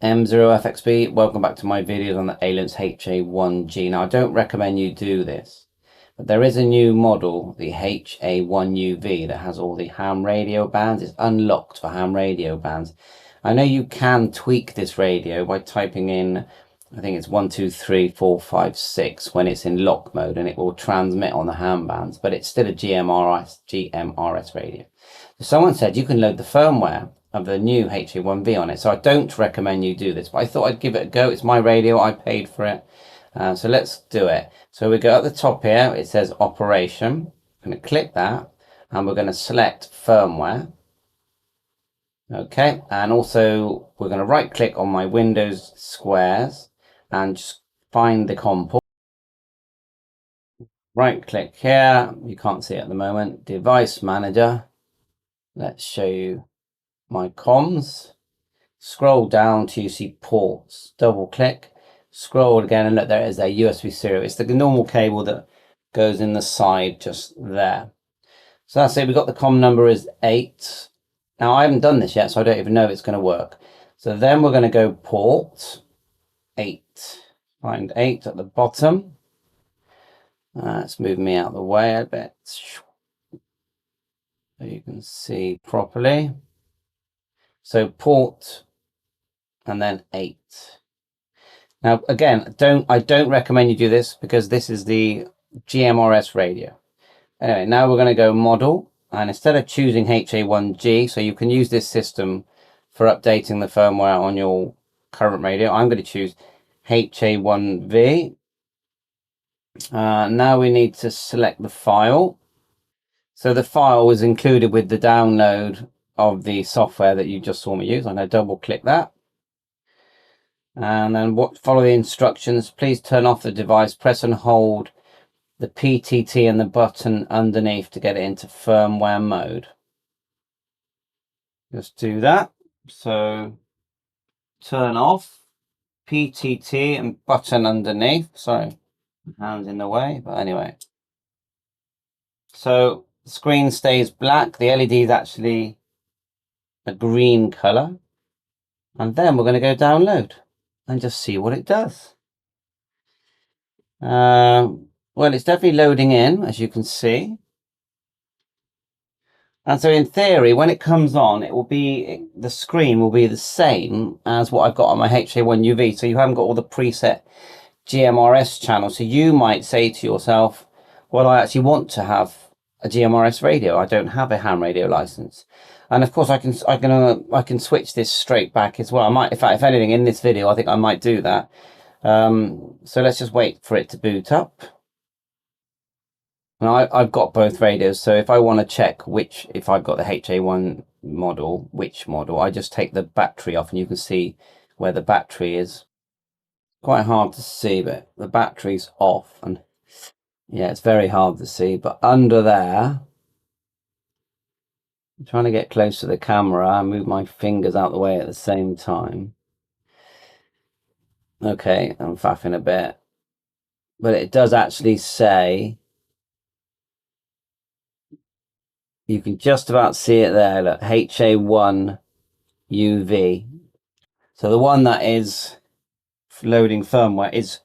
M0FXB, welcome back to my videos on the Ailunce HA1G. Now I don't recommend you do this, but there is a new model, the HA1UV, that has all the ham radio bands. It's unlocked for ham radio bands. I know you can tweak this radio by typing in, I think it's 1, 2, 3, 4, 5, 6 when it's in lock mode, and it will transmit on the ham bands, but it's still a GMRS radio. So someone said you can load the firmware of the new HA1V on it, so I don't recommend you do this, but I thought I'd give it a go. It's my radio, I paid for it, so let's do it. So we go at the top here, it says operation. I'm going to click that, and we're going to select firmware. Okay, and also we're going to right click on my Windows squares and just find the COM port. Right click here, you can't see it at the moment, device manager. Let's show you my comms. Scroll down till you see ports, double click, scroll again, and look, there is a USB serial. It's the normal cable that goes in the side just there. So that's it. We've got the COM number is 8. Now I haven't done this yet, so I don't even know if it's going to work. So then we're going to go port 8, find 8 at the bottom. Let's move me out of the way a bit so you can see properly. So port and then 8. Now again, I don't recommend you do this because this is the GMRS radio. Anyway, now we're going to go model, and instead of choosing HA1G, so you can use this system for updating the firmware on your current radio, I'm going to choose HA1V. Now we need to select the file. So the file was included with the download of the software that you just saw me use. I'm going to double click that, and then follow the instructions. Please turn off the device, press and hold the PTT and the button underneath to get it into firmware mode. Just do that. So turn off PTT and button underneath. Sorry, hands in the way, but anyway. So the screen stays black, the LED is actually a green color, and then we're going to go download and just see what it does. Well, it's definitely loading in, as you can see. And so in theory, when it comes on, it will be, the screen will be the same as what I've got on my HA1UV. So you haven't got all the preset GMRS channels. So you might say to yourself, well, I actually want to have a GMRS radio. I don't have a ham radio license. And of course I can switch this straight back as well. I might, if anything, in this video, I think I might do that. So let's just wait for it to boot up. Now I've got both radios, so if I want to check if I've got the HA1 model, which model, I just take the battery off, and you can see where the battery is. Quite hard to see, but the battery's off, and yeah, it's very hard to see, but under there, I'm trying to get close to the camera and move my fingers out the way at the same time. Okay, I'm faffing a bit, but it does actually say, you can just about see it there, look, HA1UV. So the one that is loading firmware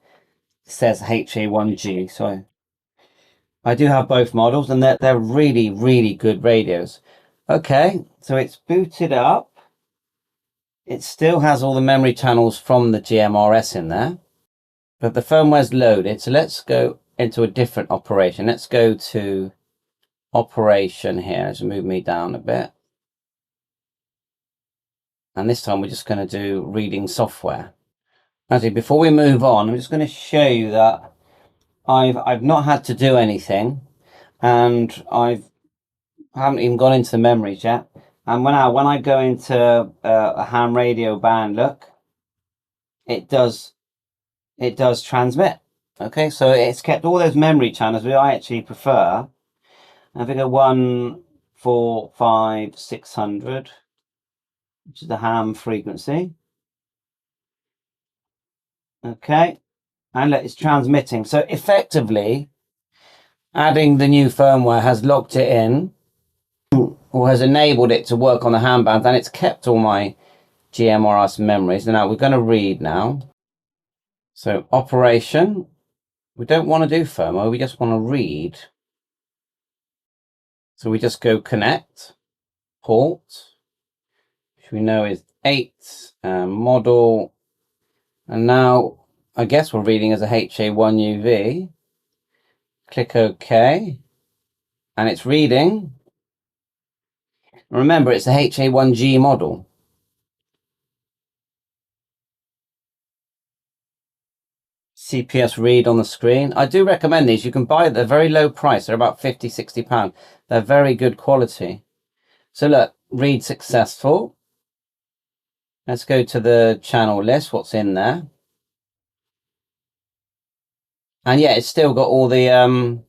says HA1G. So I do have both models, and they're really, really good radios. Okay, so it's booted up. It still has all the memory channels from the GMRS in there, but the firmware's loaded. So let's go into a different operation. Let's go to operation here. Let's move me down a bit, and this time we're just going to do reading software. Actually, before we move on, I'm just going to show you that I've not had to do anything, and I haven't even gone into the memories yet. And when I go into a ham radio band, look, it does transmit. Okay, so it's kept all those memory channels, which I actually prefer. I think a 1, 4, 5, 600, which is the ham frequency. Okay, and look, it's transmitting. So effectively, adding the new firmware has locked it in, or has enabled it to work on the ham band, and it's kept all my GMRS memory. So now we're going to read now. So operation, we don't want to do firmware, we just want to read. So we just go connect, port, which we know is 8, model, and now I guess we're reading as a HA1UV. Click OK, and it's reading. Remember, it's a HA1G model. CPS read on the screen. I do recommend these. You can buy them. They're very low price. They're about £50–60. They're very good quality. So look, read successful. Let's go to the channel list, what's in there. And yeah, it's still got all the,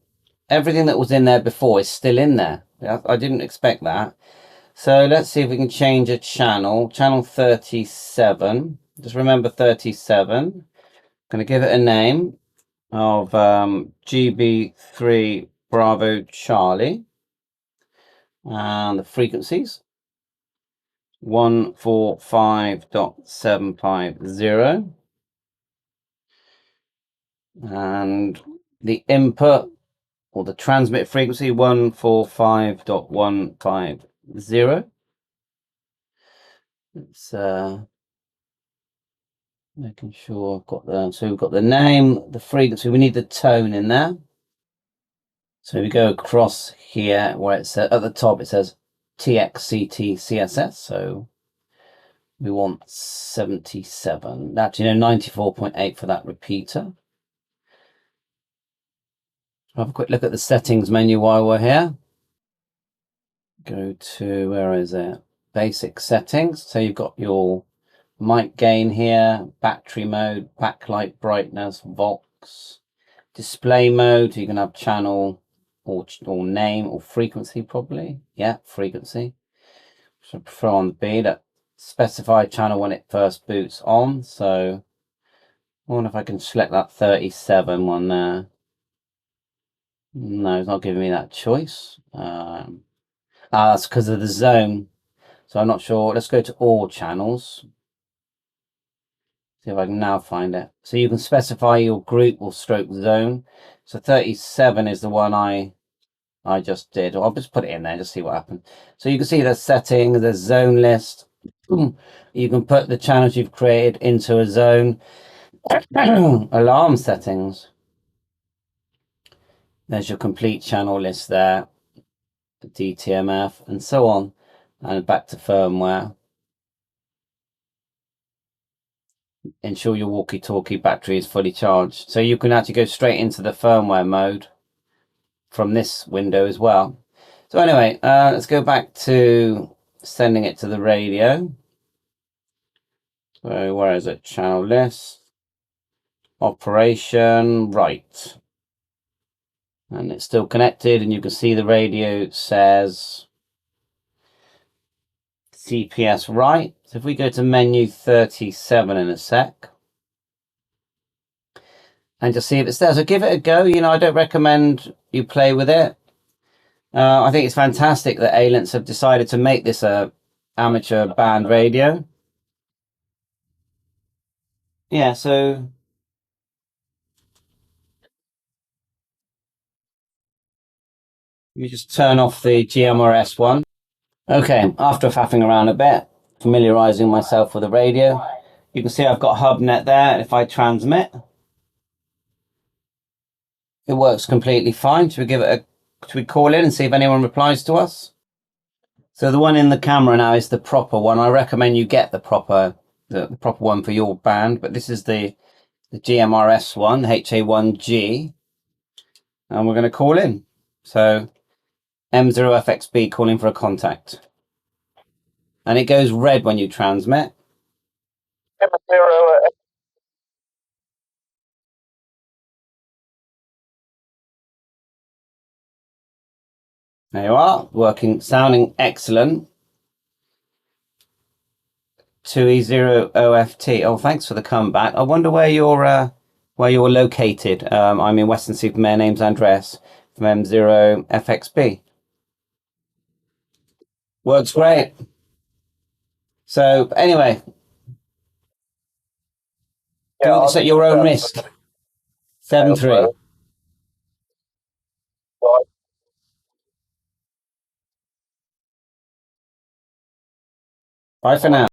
everything that was in there before is still in there. I didn't expect that. So let's see if we can change a channel. Channel 37. Just remember 37. Going to give it a name of GB3 Bravo Charlie. And the frequencies. 145.750. And the input or the transmit frequency 145.150. It's making sure I've got the, so we've got the name, the frequency, we need the tone in there. So we go across here where it says at the top it says TXCT CSS, so we want 77. Actually, no, 94.8 for that repeater. Have a quick look at the settings menu while we're here. Go to, where is it? Basic settings. So you've got your mic gain here, battery mode, backlight brightness, Vox, display mode. You can have channel or name or frequency probably. Yeah, frequency. So I prefer on the B. That specify channel when it first boots on. So I wonder if I can select that 37 one there. No, it's not giving me that choice. That's because of the zone. So I'm not sure. Let's go to all channels. See if I can now find it. So you can specify your group or stroke zone. So 37 is the one I just did. I'll just put it in there, just see what happens. So you can see the settings, the zone list. You can put the channels you've created into a zone. Alarm settings. There's your complete channel list there. DTMF and so on. And back to firmware. Ensure your walkie-talkie battery is fully charged. So you can actually go straight into the firmware mode from this window as well. So anyway, let's go back to sending it to the radio. So where is it? Channel list, operation, right. And it's still connected, and you can see the radio says CPS right. So if we go to menu 37 in a sec, and just see if it's there. So give it a go. You know, I don't recommend you play with it. I think it's fantastic that Ailunce have decided to make this a amateur band radio. Yeah, so let me just turn off the GMRS one. Okay, after faffing around a bit, familiarizing myself with the radio, you can see I've got HubNet there. If I transmit, it works completely fine. Should we give it a, should we call in and see if anyone replies to us? So the one in the camera now is the proper one. I recommend you get the proper one for your band, but this is the GMRS one, HA1G, and we're going to call in. So M0FXB calling for a contact. And it goes red when you transmit. There you are, working, sounding excellent. 2E0OFT. Oh, thanks for the comeback. I wonder where you're located. I'm in Western Supermare. Name's Andres from M0FXB. Works great. So anyway, do this at your own risk. 7-3. Bye for now.